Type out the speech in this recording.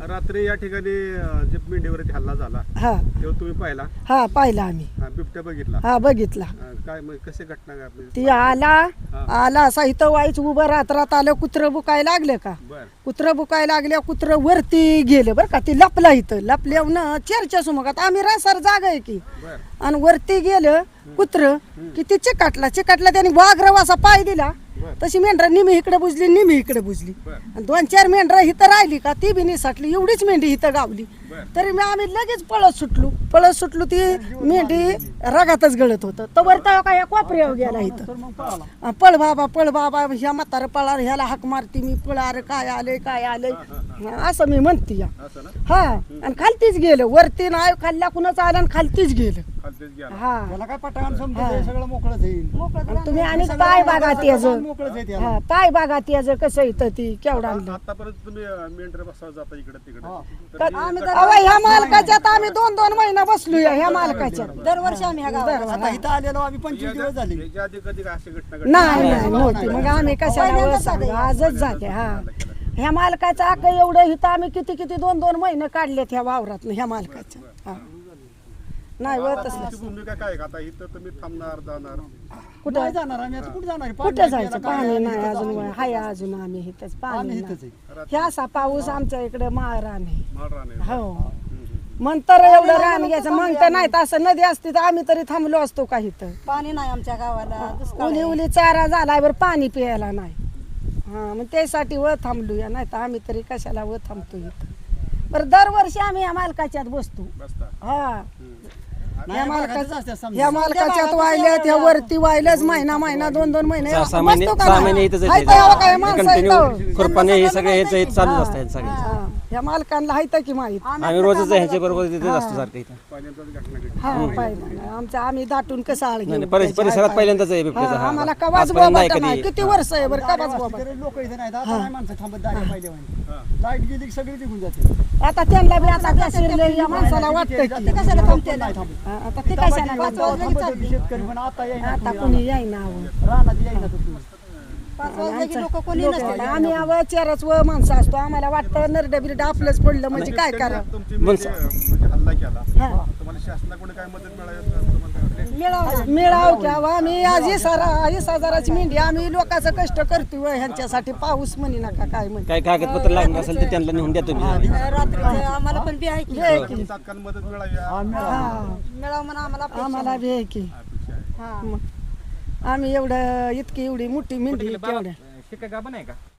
रात्री या ठिकाणी जे मेंढीवरती हल्ला झाला हा तेव्हा तुम्ही पाहिला? हा पाहिला आम्ही. बिबट्या बघितला? हा बघितला. काय कशी घटना काय आपली? ती आला असा इथं वाईच उभं रात्रात आलं. कुत्रं बुकायला लागलं का? कुत्रं बुकायला लागल्या. कुत्रं वरती गेलं बरं का. ती लपला इथं लपल्यावर चर्चा सुमगात आम्ही रासार जागा आहे की. आणि वरती गेलं कुत्रं की ती चिकाटला त्याने वाघराव असा पाय दिला. तशी मेंढरा निमी इकडे बुजली निमी इकडे बुजली. आणि 2-4 मेंढरा इथं राहिली का ती बी निसटली. एवढीच मेंढी इथं गावली. तरी मी आम्ही लगेच पळत सुटलो. ती मेंढी रगातच गळत होतं. तवर तेव्हा काय कोपऱ्यावर गेला इथं. पळ बाबा ह्या म्हातारं पळार ह्याला हाक मारती मी. पळार काय आलंय असं मी म्हणते या. हा आणि खालतीच गेलं. वरती नाही खाल्ल्या कुणाच आलं आणि खालतीच गेलं. हा काय पटाण सगळं मोकळंच येईल. तुम्ही आणि पाय बागात यायचं. पाय बागात यायचं कसं इथं ती केवढा आतापर्यंत तुम्ही मेंढर बसवा जाता इकडे तिकडे? ह्या मालकाच्या आम्ही 2-2 महिना बसलो ह्या मालकाच्या. दरवर्षी आम्ही नाही आलेलो आम्ही 25 दिवस झाले. कधी अशी घटना नव्हती. मग आम्ही कशाला आजच जाते. हा ह्या मालकाचं आक एवढं इथं आम्ही किती 2-2 महिने काढलेत ह्या वावरात ह्या मालकाच्या. नाही भूमिका काय आता इथं तुम्ही थांबणार जाणार? कुठं जाणार आम्ही? आता कुठं जाणार? कुठं जायचं? पाणी नाही अजून. हाय अजून आम्ही इथंच. पाणी ह्या असा पाऊस आमच्या इकडे माळरान आहे. हो म्हणतर एवढं रान घ्यायचं. मग तर नाही तर असं नदी असती तर आम्ही तरी थांबलो असतो का इथं. पाणी नाही आमच्या गावाला. उली चारा झालाय बरं पाणी प्यायला नाही. हा मग त्यासाठी व थांबलो या. नाही तर आम्ही तरी कशाला व थांबतो इथं. बरं दरवर्षी आम्ही या मालकाच्यात बसतो. हा ह्या मालकाच्यात वाहिल्यात. ह्या वरती वाहिल्याच महिना 2-2 महिने ह्या मालकांना हायत की माहित. आम्ही रोजच ह्याच्या बरोबर तिथेच असतो सारखं इथं. हा पाहिलं आम्ही दाटून कसं आळ परिसरात पहिल्यांदाच आहे बिबट्याचा. आम्हाला कवाच बोबा नाही. किती वर्ष आहे बरं कवाच बोबा. लोक इथे नाही. आता नाही माणसं थांबत लाईट गेली सगळी निघून जाते. आता त्यांना बी आता या माणसाला वाटतं की कशाला थांबते नाही आता ते कशाला शेतकरी पण आता येईना. आता कोणी येईना. रानात येईना. 5 वाजले की लोक कोणी नसते. आम्ही चेहराच व माणसं असतो. आम्हाला वाटतं नरड बिरड आपलंच पडलं म्हणजे काय करा. हल्ला केला तुम्हाला शासनाकडून काय मदत मिळाव घ्यावा. आम्ही आज 20,000ची मेंढी आम्ही लोकांचं कष्ट करतोय ह्यांच्यासाठी. पाऊस म्हणी नका काय म्हणे. काय कागदपत्र लागणार असेल ते त्यांना नेऊन द्या तुम्ही. रात्री आम्हाला पण बी आहे की तात्काळ मदत मिळावी म्हणा आम्हाला बी आहे की. आम्ही एवढी मोठी मेंढी केवढ्या शिक्का गाभण आहे का?